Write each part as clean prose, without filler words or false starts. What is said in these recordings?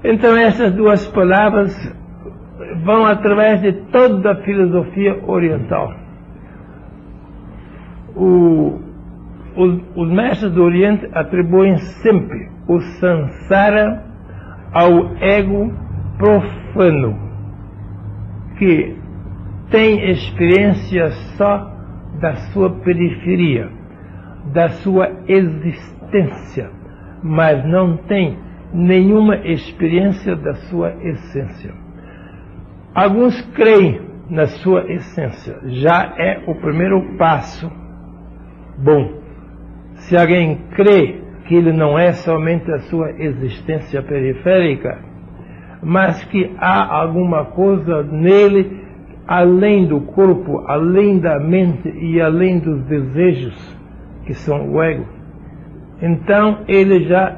Então essas duas palavras vão através de toda a filosofia oriental. Os mestres do Oriente atribuem sempre o samsara ao ego profano, que tem experiência só da sua periferia, da sua existência, mas não tem nenhuma experiência da sua essência. Alguns creem na sua essência, já é o primeiro passo bom. Se alguém crê que ele não é somente a sua existência periférica, mas que há alguma coisa nele além do corpo, além da mente e além dos desejos, que são o ego, então ele já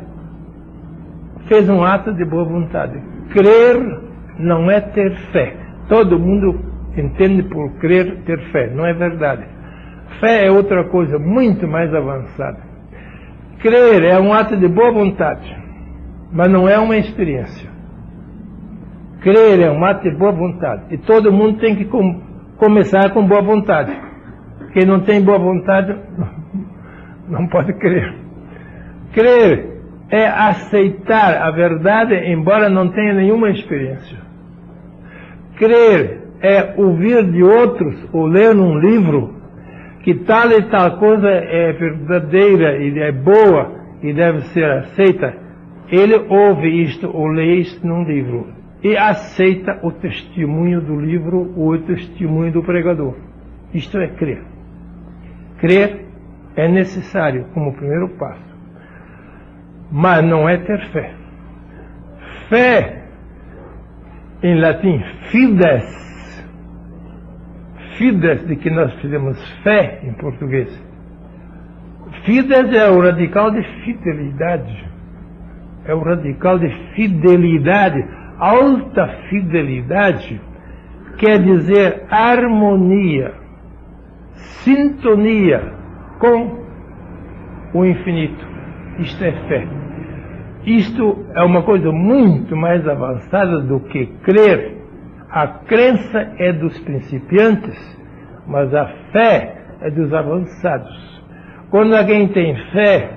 fez um ato de boa vontade. Crer não é ter fé. Todo mundo entende por crer ter fé. Não é verdade. Fé é outra coisa muito mais avançada. Crer é um ato de boa vontade, mas não é uma experiência. Crer é um ato de boa vontade. E todo mundo tem que começar com boa vontade. Quem não tem boa vontade não pode crer. Crer é aceitar a verdade, embora não tenha nenhuma experiência. Crer é ouvir de outros ou ler num livro que tal e tal coisa é verdadeira e é boa e deve ser aceita. Ele ouve isto ou lê isto num livro e aceita o testemunho do livro ou o testemunho do pregador. Isto é crer. Crer é necessário como primeiro passo, mas não é ter fé. Fé, em latim, fides. Fides, de que nós fizemos fé em português. Fides é o radical de fidelidade. É o radical de fidelidade. Alta fidelidade quer dizer harmonia, sintonia com o infinito. Isto é fé. Isto é uma coisa muito mais avançada do que crer. A crença é dos principiantes, mas a fé é dos avançados. Quando alguém tem fé,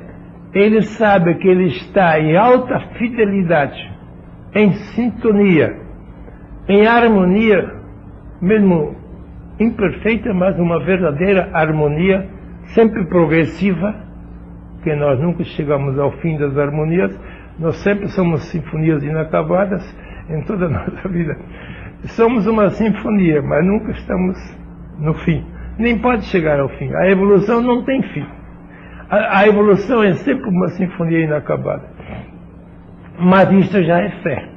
ele sabe que ele está em alta fidelidade, em sintonia, em harmonia, mesmo imperfeita, mas uma verdadeira harmonia, sempre progressiva, que nós nunca chegamos ao fim das harmonias, nós sempre somos sinfonias inacabadas em toda a nossa vida. Somos uma sinfonia, mas nunca estamos no fim. Nem pode chegar ao fim. A evolução não tem fim. A evolução é sempre uma sinfonia inacabada. Mas isso já é fé.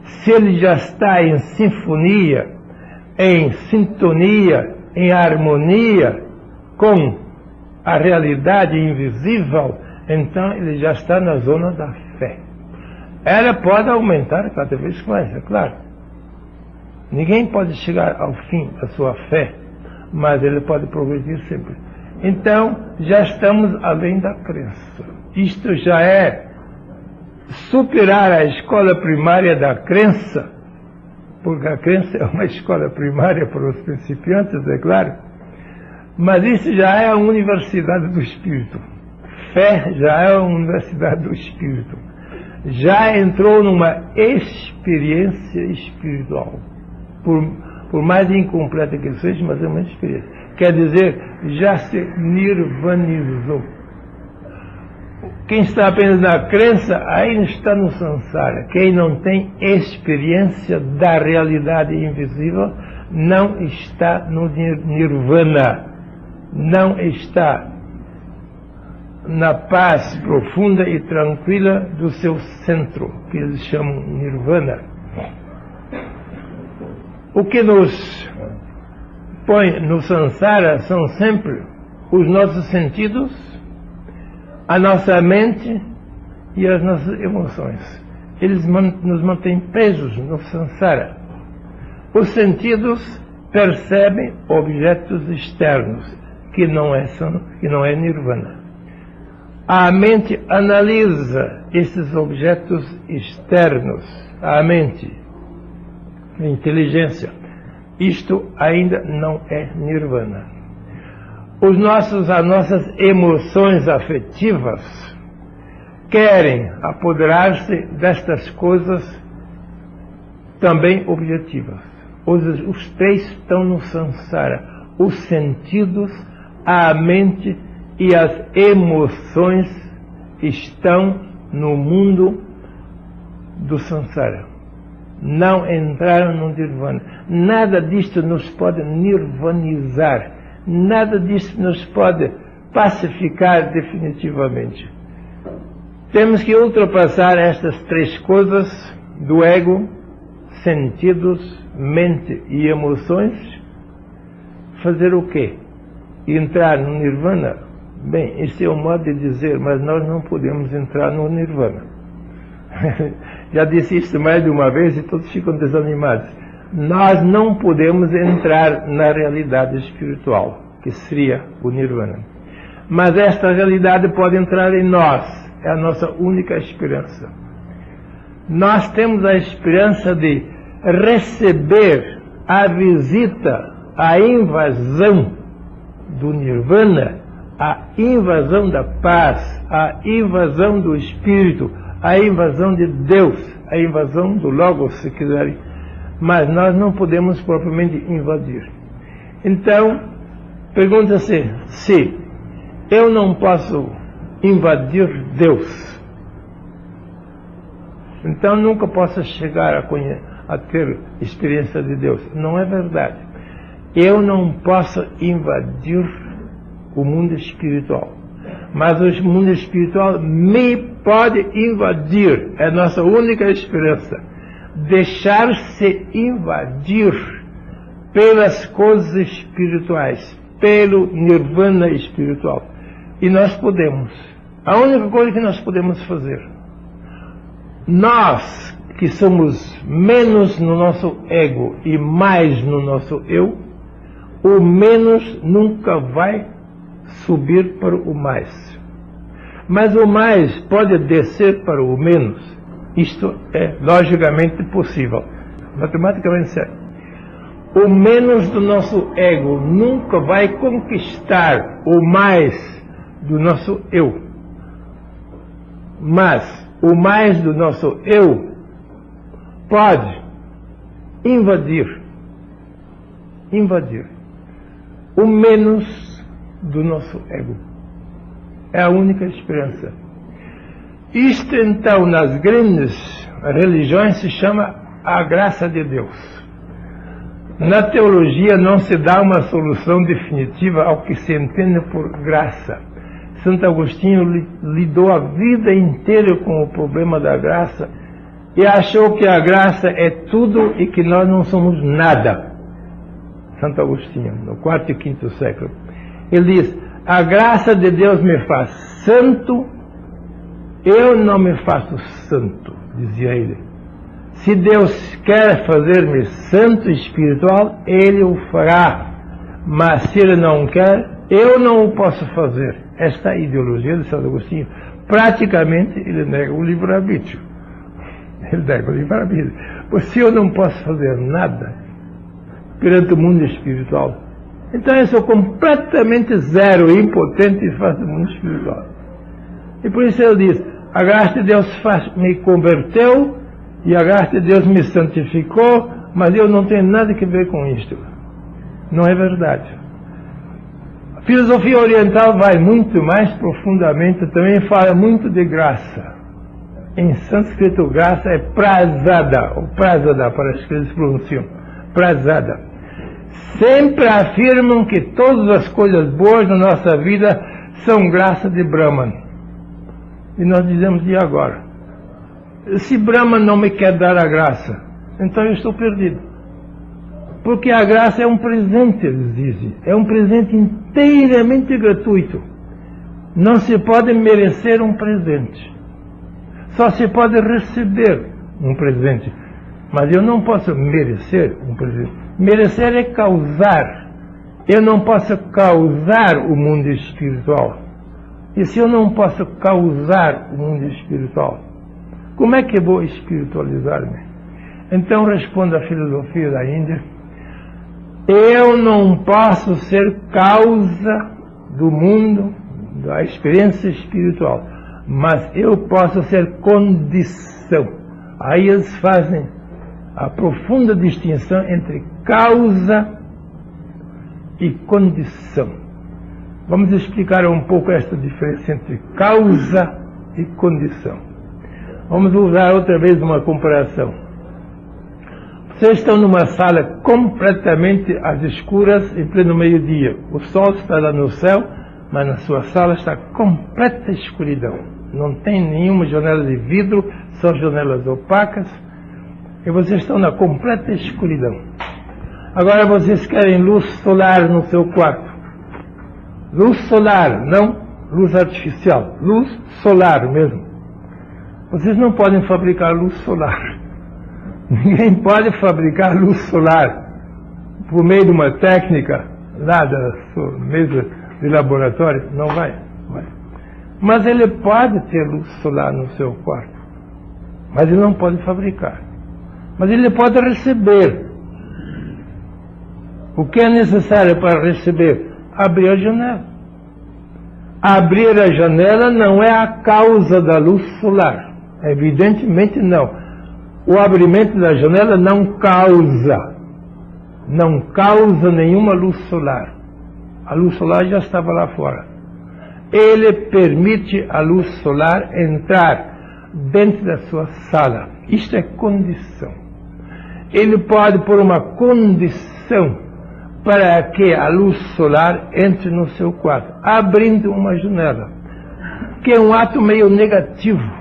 Se ele já está em sinfonia, em sintonia, em harmonia com a realidade invisível, então ele já está na zona da fé. Ela pode aumentar cada vez mais, é claro. Ninguém pode chegar ao fim da sua fé, mas ele pode progredir sempre. Então, já estamos além da crença. Isto já é superar a escola primária da crença, porque a crença é uma escola primária para os principiantes, é claro, mas isso já é a universidade do espírito. Fé já é a universidade do espírito. Já entrou numa experiência espiritual. Por mais incompleta que seja, mas é uma experiência. Quer dizer, já se nirvanizou. Quem está apenas na crença, ainda está no samsara. Quem não tem experiência da realidade invisível, não está no nirvana. Não está na paz profunda e tranquila do seu centro, que eles chamam nirvana. O que nos põe no samsara são sempre os nossos sentidos, a nossa mente e as nossas emoções. Eles nos mantêm presos no samsara. Os sentidos percebem objetos externos, que não é nirvana. A mente analisa esses objetos externos. A mente, a inteligência. Isto ainda não é nirvana. As nossas emoções afetivas querem apoderar-se destas coisas também objetivas. Os três estão no samsara: os sentidos, a mente e as emoções estão no mundo do samsara. Não entraram no nirvana. Nada disto nos pode nirvanizar. Nada disto nos pode pacificar definitivamente. Temos que ultrapassar estas três coisas do ego: sentidos, mente e emoções. Fazer o quê? Entrar no nirvana? Bem, esse é o modo de dizer, mas nós não podemos entrar no nirvana. Já disse isso mais de uma vez e todos ficam desanimados. Nós não podemos entrar na realidade espiritual, que seria o nirvana. Mas esta realidade pode entrar em nós. É a nossa única esperança. Nós temos a esperança de receber a visita, a invasão do nirvana, a invasão da paz, a invasão do espírito, a invasão de Deus, a invasão do Logos, se quiserem. Mas nós não podemos propriamente invadir. Então, pergunta-se se eu não posso invadir Deus, então nunca posso chegar a ter experiência de Deus. Não é verdade. Eu não posso invadir o mundo espiritual, mas o mundo espiritual me pode invadir. É a nossa única esperança. Deixar-se invadir pelas coisas espirituais, pelo nirvana espiritual. E nós podemos. A única coisa que nós podemos fazer, nós que somos menos no nosso ego e mais no nosso eu, o menos nunca vai subir para o mais. Mas o mais pode descer para o menos. Isto é logicamente possível, matematicamente certo. O menos do nosso ego nunca vai conquistar o mais do nosso eu. Mas o mais do nosso eu pode invadir o menos do nosso ego. É a única esperança. Isto então nas grandes religiões se chama a graça de Deus. Na teologia não se dá uma solução definitiva ao que se entende por graça. Santo Agostinho lidou a vida inteira com o problema da graça e achou que a graça é tudo e que nós não somos nada. Santo Agostinho, no 4º e 5º século. Ele diz: a graça de Deus me faz santo, eu não me faço santo, dizia ele. Se Deus quer fazer-me santo espiritual, Ele o fará. Mas se Ele não quer, eu não o posso fazer. Esta ideologia de Santo Agostinho, praticamente, ele nega o livre-arbítrio. Ele nega o livre-arbítrio. Pois se eu não posso fazer nada perante o mundo espiritual, então eu sou completamente zero, impotente face do mundo espiritual. E por isso ele diz: a graça de Deus me converteu e a graça de Deus me santificou, mas eu não tenho nada a ver com isto. Não é verdade. A filosofia oriental vai muito mais profundamente, também fala muito de graça. Em sânscrito, graça é prasada, ou prasada, parece que eles pronunciam, prasada. Sempre afirmam que todas as coisas boas na nossa vida são graça de Brahman. E nós dizemos: e agora? Se Brahman não me quer dar a graça, então eu estou perdido. Porque a graça é um presente, eles dizem. É um presente inteiramente gratuito. Não se pode merecer um presente. Só se pode receber um presente. Mas eu não posso merecer um presente. Merecer é causar. Eu não posso causar o mundo espiritual. E se eu não posso causar o mundo espiritual, como é que eu vou espiritualizar-me? Então responde a filosofia da Índia: eu não posso ser causa do mundo, da experiência espiritual, mas eu posso ser condição. Aí eles fazem a profunda distinção entre causa e condição. Vamos explicar um pouco esta diferença entre causa e condição. Vamos usar outra vez uma comparação. Vocês estão numa sala completamente às escuras, em pleno meio-dia. O sol está lá no céu, mas na sua sala está completa escuridão. Não tem nenhuma janela de vidro, são janelas opacas, e vocês estão na completa escuridão. Agora vocês querem luz solar no seu quarto. Luz solar, não luz artificial, luz solar mesmo. Vocês não podem fabricar luz solar. Ninguém pode fabricar luz solar por meio de uma técnica lá da sua mesa de laboratório. Não vai. Mas ele pode ter luz solar no seu quarto. Mas ele não pode fabricar. Mas ele pode receber. O que é necessário para receber? Abrir a janela. Abrir a janela não é a causa da luz solar. Evidentemente não. O abrimento da janela não causa nenhuma luz solar. A luz solar já estava lá fora. Ele permite a luz solar entrar dentro da sua sala. Isto é condição. Ele pode pôr uma condição para que a luz solar entre no seu quarto, abrindo uma janela, que é um ato meio negativo.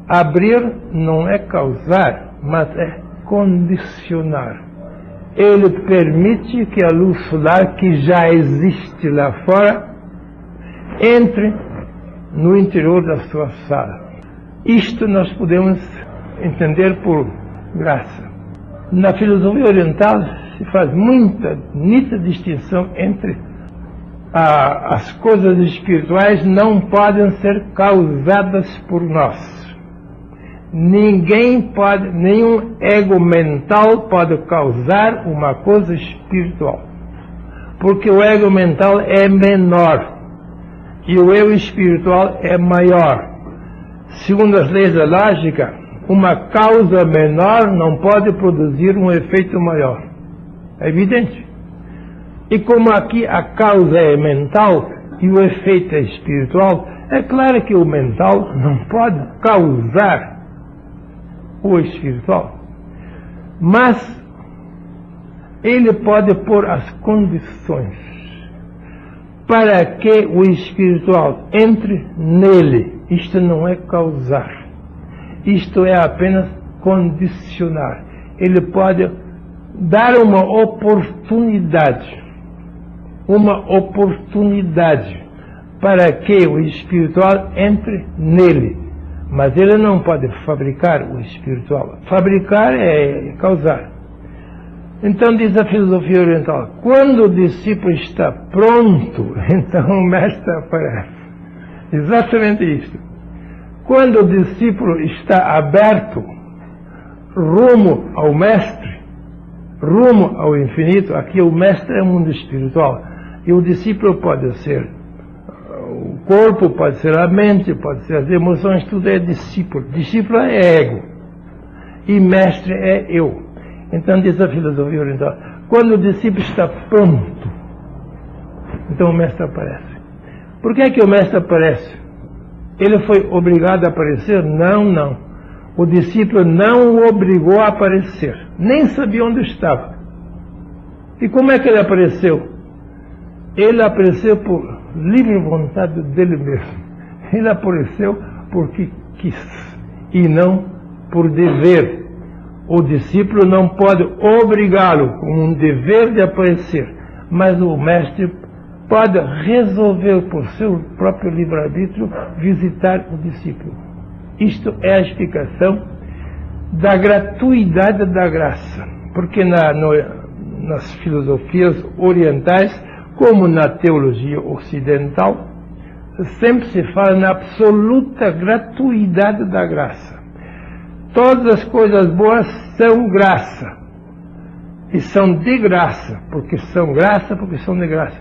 Abrir não é causar, mas é condicionar. Ele permite que a luz solar, que já existe lá fora, entre no interior da sua sala. Isto nós podemos entender por graça. Na filosofia oriental se faz muita nítida distinção entre as coisas espirituais não podem ser causadas por nós. Ninguém pode, nenhum ego mental pode causar uma coisa espiritual. Porque o ego mental é menor e o eu espiritual é maior. Segundo as leis da lógica, uma causa menor não pode produzir um efeito maior. É evidente. E como aqui a causa é mental e o efeito é espiritual, é claro que o mental não pode causar o espiritual. Mas ele pode pôr as condições para que o espiritual entre nele. Isto não é causar. Isto é apenas condicionar. Ele pode dar uma oportunidade para que o espiritual entre nele. Mas ele não pode fabricar o espiritual. Fabricar é causar. Então diz a filosofia oriental, quando o discípulo está pronto, então o mestre aparece. Exatamente isso. Quando o discípulo está aberto, rumo ao mestre, rumo ao infinito, aqui o mestre é o mundo espiritual, e o discípulo pode ser o corpo, pode ser a mente, pode ser as emoções, tudo é discípulo. Discípulo é ego, e mestre é eu. Então diz a filosofia oriental, quando o discípulo está pronto, então o mestre aparece. Por que é que o mestre aparece? Ele foi obrigado a aparecer? Não. O discípulo não o obrigou a aparecer. Nem sabia onde estava. E como é que ele apareceu? Ele apareceu por livre vontade dele mesmo. Ele apareceu porque quis e não por dever. O discípulo não pode obrigá-lo com um dever de aparecer, mas o mestre pode resolver por seu próprio livre-arbítrio visitar o discípulo. Isto é a explicação da gratuidade da graça, porque nas filosofias orientais, como na teologia ocidental, sempre se fala na absoluta gratuidade da graça. Todas as coisas boas são graça. E são de graça, porque são graça, porque são de graça.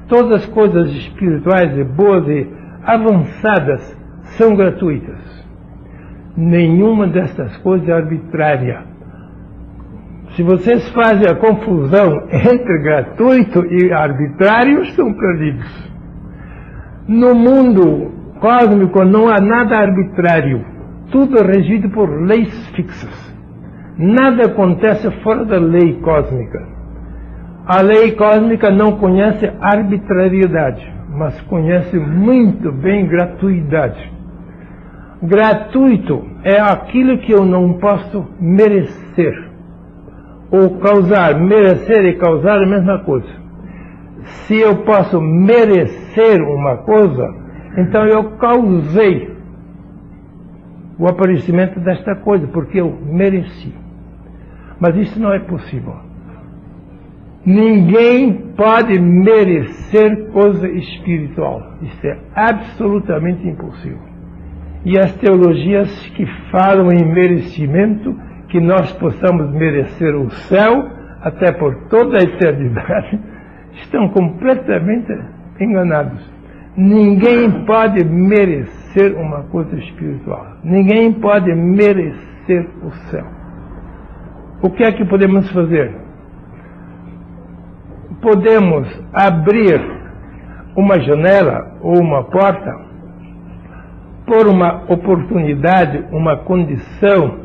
Todas as coisas espirituais e boas e avançadas são gratuitas. Nenhuma dessas coisas é arbitrária. Se vocês fazem a confusão entre gratuito e arbitrário, estão perdidos. No mundo cósmico não há nada arbitrário. Tudo é regido por leis fixas. Nada acontece fora da lei cósmica. A lei cósmica não conhece arbitrariedade, mas conhece muito bem gratuidade. Gratuito é aquilo que eu não posso merecer. Ou causar. Merecer e causar é a mesma coisa. Se eu posso merecer uma coisa, então eu causei o aparecimento desta coisa, porque eu mereci. Mas isso não é possível. Ninguém pode merecer coisa espiritual. Isso é absolutamente impossível. E as teologias que falam em merecimento, que nós possamos merecer o céu, até por toda a eternidade, estão completamente enganados. Ninguém pode merecer uma coisa espiritual. Ninguém pode merecer o céu. O que é que podemos fazer? Podemos abrir uma janela ou uma porta por uma oportunidade, uma condição,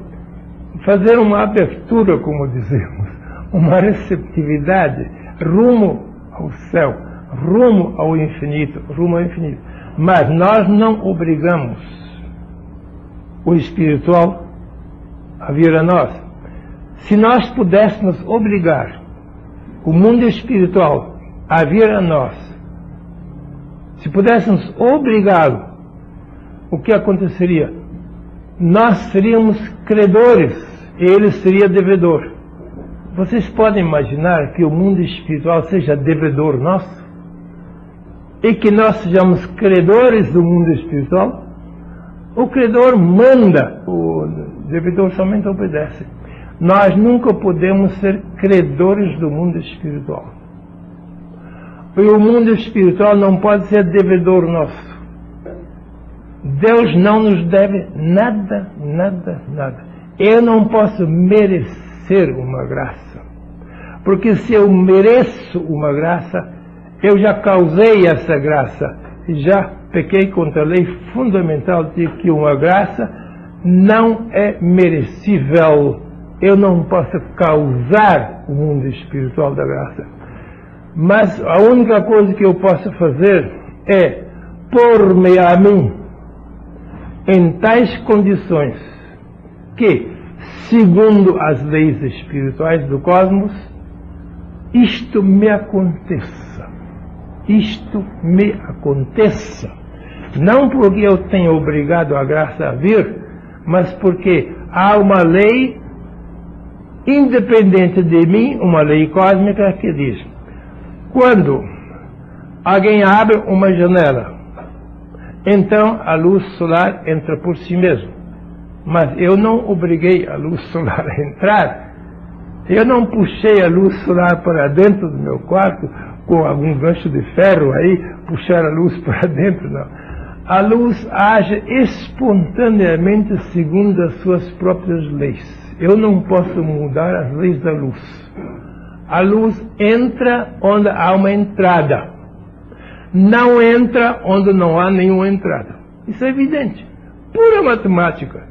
fazer uma abertura, como dizemos, uma receptividade rumo ao céu, rumo ao infinito, rumo ao infinito. Mas nós não obrigamos o espiritual a vir a nós. Se nós pudéssemos obrigar o mundo espiritual a vir a nós, se pudéssemos obrigá-lo, o que aconteceria? Nós seríamos credores e ele seria devedor. Vocês podem imaginar que o mundo espiritual seja devedor nosso? E que nós sejamos credores do mundo espiritual? O credor manda, o devedor somente obedece. Nós nunca podemos ser credores do mundo espiritual. E o mundo espiritual não pode ser devedor nosso. Deus não nos deve nada, nada, nada. Eu não posso merecer uma graça. Porque se eu mereço uma graça, eu já causei essa graça. E já pequei contra a lei fundamental de que uma graça não é merecível. Eu não posso causar o mundo espiritual da graça. Mas a única coisa que eu posso fazer é pôr-me a mim em tais condições que, segundo as leis espirituais do cosmos, isto me aconteça. Isto me aconteça. Não porque eu tenha obrigado a graça a vir, mas porque há uma lei independente de mim, uma lei cósmica que diz: quando alguém abre uma janela, então a luz solar entra por si mesmo. Mas eu não obriguei a luz solar a entrar. Eu não puxei a luz solar para dentro do meu quarto com algum gancho de ferro aí, puxar a luz para dentro, não. A luz age espontaneamente segundo as suas próprias leis. Eu não posso mudar as leis da luz. A luz entra onde há uma entrada. Não entra onde não há nenhuma entrada. Isso é evidente. Pura matemática.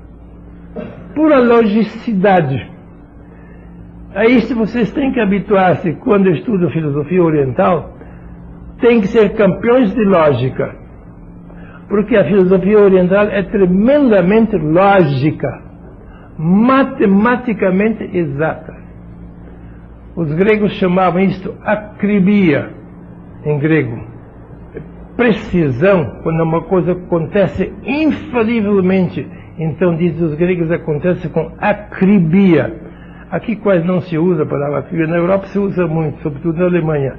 Pura logicidade. A isso vocês têm que habituar-se quando estudam filosofia oriental. Tem que ser campeões de lógica. Porque a filosofia oriental é tremendamente lógica. Matematicamente exata. Os gregos chamavam isto acribia, em grego. Precisão, quando uma coisa acontece infalivelmente. Então, diz os gregos, acontece com acribia. Aqui quase não se usa a palavra acribia. Na Europa se usa muito, sobretudo na Alemanha.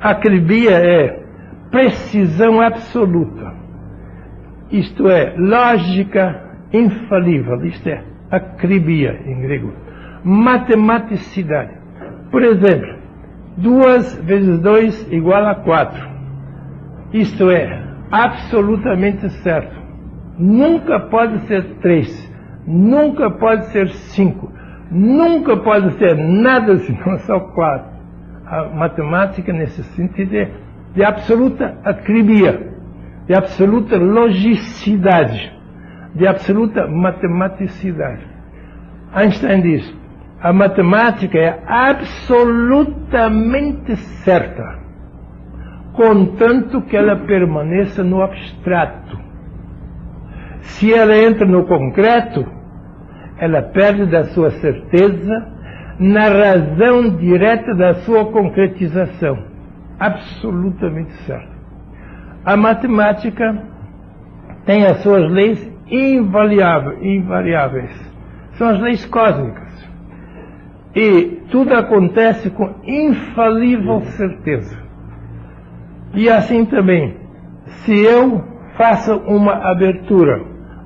Acribia é precisão absoluta. isto é, lógica infalível, isto é, acribia em grego, matematicidade. Por exemplo, 2 vezes 2 igual a 4. Isto é, absolutamente certo. Nunca pode ser 3, nunca pode ser 5, nunca pode ser nada senão só 4. A matemática, nesse sentido, é de absoluta acribia, de absoluta logicidade, de absoluta matematicidade. Einstein diz: a matemática é absolutamente certa, contanto que ela permaneça no abstrato. Se ela entra no concreto, ela perde da sua certeza na razão direta da sua concretização. Absolutamente certo. A matemática tem as suas leis invariáveis. São as leis cósmicas. E tudo acontece com infalível certeza. E assim também, se eu faço uma abertura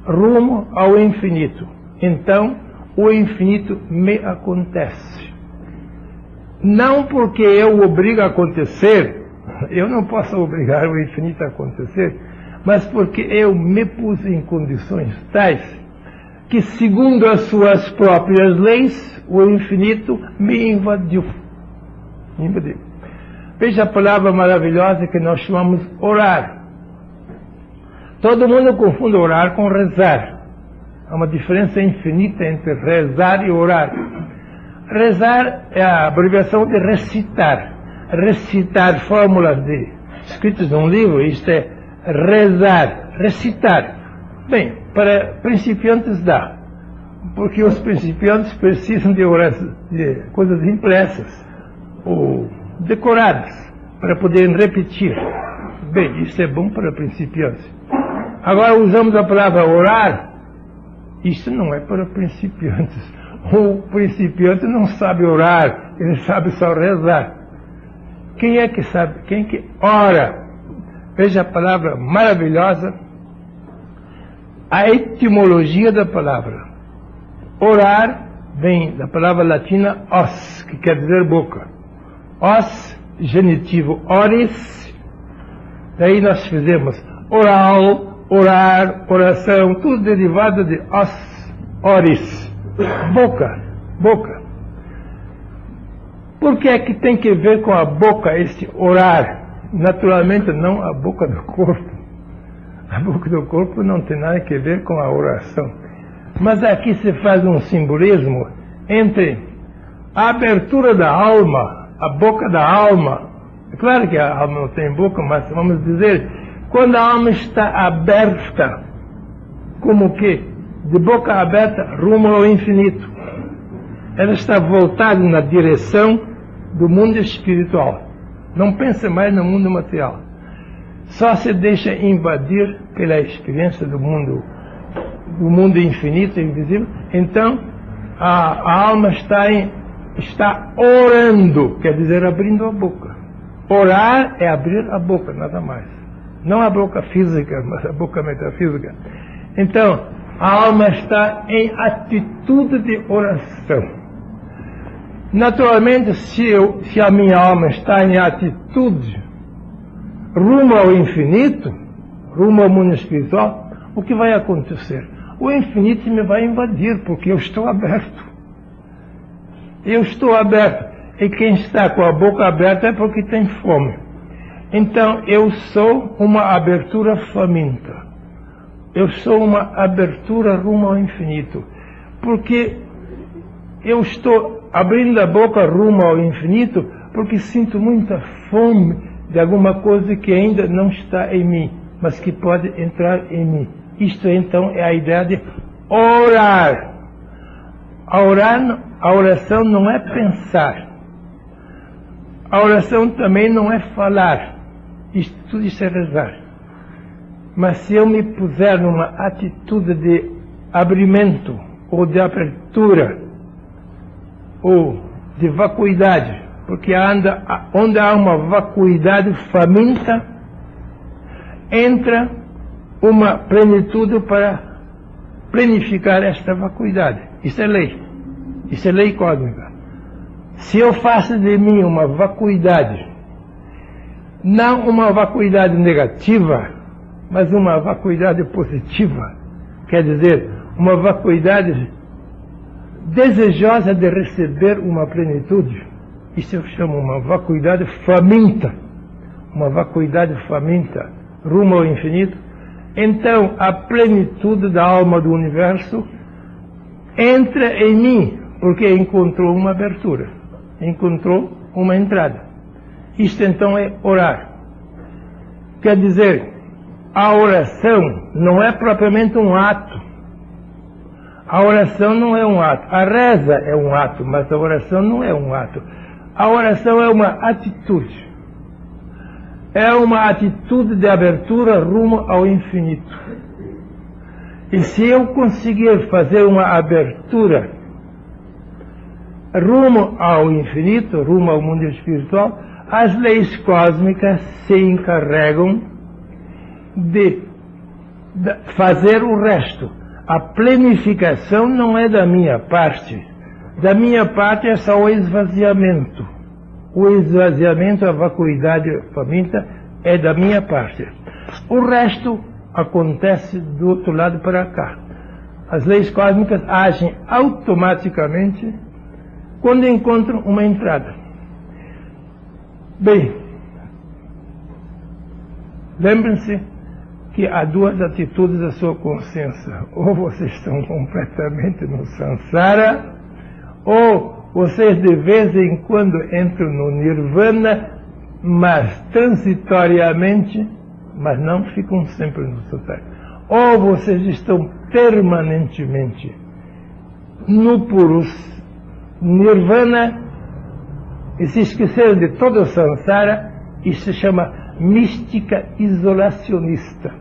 rumo ao infinito, então o infinito me acontece. Não porque eu obrigo a acontecer, eu não posso obrigar o infinito a acontecer, mas porque eu me pus em condições tais que, segundo as suas próprias leis, o infinito me invadiu. Veja a palavra maravilhosa que nós chamamos orar. Todo mundo confunde orar com rezar. Há uma diferença infinita entre rezar e orar. Rezar é a abreviação de recitar. Recitar fórmulas escritas num livro, isto é rezar, recitar. Bem, para principiantes dá, porque os principiantes precisam de coisas impressas ou decoradas para poderem repetir. Bem, isso é bom para principiantes. Agora usamos a palavra orar. Isso não é para principiantes. O principiante não sabe orar, ele sabe só rezar. Quem é que sabe? Quem que ora? Veja a palavra maravilhosa, a etimologia da palavra. Orar vem da palavra latina os, que quer dizer boca. Os, genitivo oris, daí nós fizemos oral, orar, oração, tudo derivado de os, oris, boca, boca. Por que é que tem que ver com a boca este orar? Naturalmente não a boca do corpo. A boca do corpo não tem nada a ver com a oração. Mas aqui se faz um simbolismo entre a abertura da alma, a boca da alma. É claro que a alma não tem boca, mas vamos dizer, quando a alma está aberta, como que? De boca aberta rumo ao infinito. Ela está voltada na direção do mundo espiritual. Não pensa mais no mundo material. Só se deixa invadir pela experiência do mundo infinito e invisível. Então, a alma está orando, quer dizer, abrindo a boca. Orar é abrir a boca, nada mais. Não a boca física, mas a boca metafísica. Então, a alma está em atitude de oração. Naturalmente, se a minha alma está em atitude rumo ao infinito, rumo ao mundo espiritual, o que vai acontecer? O infinito me vai invadir, porque eu estou aberto. Eu estou aberto. E quem está com a boca aberta é porque tem fome. Então, eu sou uma abertura faminta. Eu sou uma abertura rumo ao infinito. Porque eu estou abrindo a boca rumo ao infinito porque sinto muita fome de alguma coisa que ainda não está em mim, mas que pode entrar em mim. Isto então é a ideia de orar. A oração não é pensar. A oração também não é falar. Tudo isso é rezar. Mas se eu me puser numa atitude de abrimento, ou de abertura, ou de vacuidade, porque onde há uma vacuidade faminta, entra uma plenitude para planificar esta vacuidade. Isso é lei. Isso é lei cósmica. Se eu faço de mim uma vacuidade, não uma vacuidade negativa, mas uma vacuidade positiva, quer dizer, uma vacuidade desejosa de receber uma plenitude, isso eu chamo uma vacuidade faminta, rumo ao infinito. Então a plenitude da alma do universo entra em mim, porque encontrou uma abertura, encontrou uma entrada. Isto então é orar. Quer dizer, a oração não é propriamente um ato. A oração não é um ato. A reza é um ato, mas a oração não é um ato. A oração é uma atitude. É uma atitude de abertura rumo ao infinito. E se eu conseguir fazer uma abertura rumo ao infinito, rumo ao mundo espiritual, as leis cósmicas se encarregam de fazer o resto. A planificação não é da minha parte. Da minha parte é só o esvaziamento. O esvaziamento, a vacuidade faminta é da minha parte. O resto acontece do outro lado para cá. As leis cósmicas agem automaticamente quando encontram uma entrada. Bem, lembrem-se que há duas atitudes da sua consciência. Ou vocês estão completamente no samsara, ou vocês de vez em quando entram no nirvana, mas transitoriamente, mas não ficam sempre no samsara. Ou vocês estão permanentemente no puro nirvana e se esqueceram de todo o samsara. Isso se chama mística isolacionista.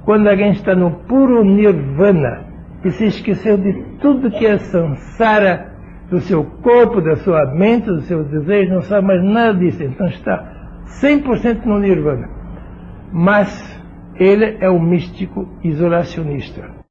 Quando alguém está no puro nirvana e se esqueceu de tudo que é samsara, do seu corpo, da sua mente, dos seus desejos, não sabe mais nada disso, então está 100% no nirvana. Mas ele é um místico isolacionista.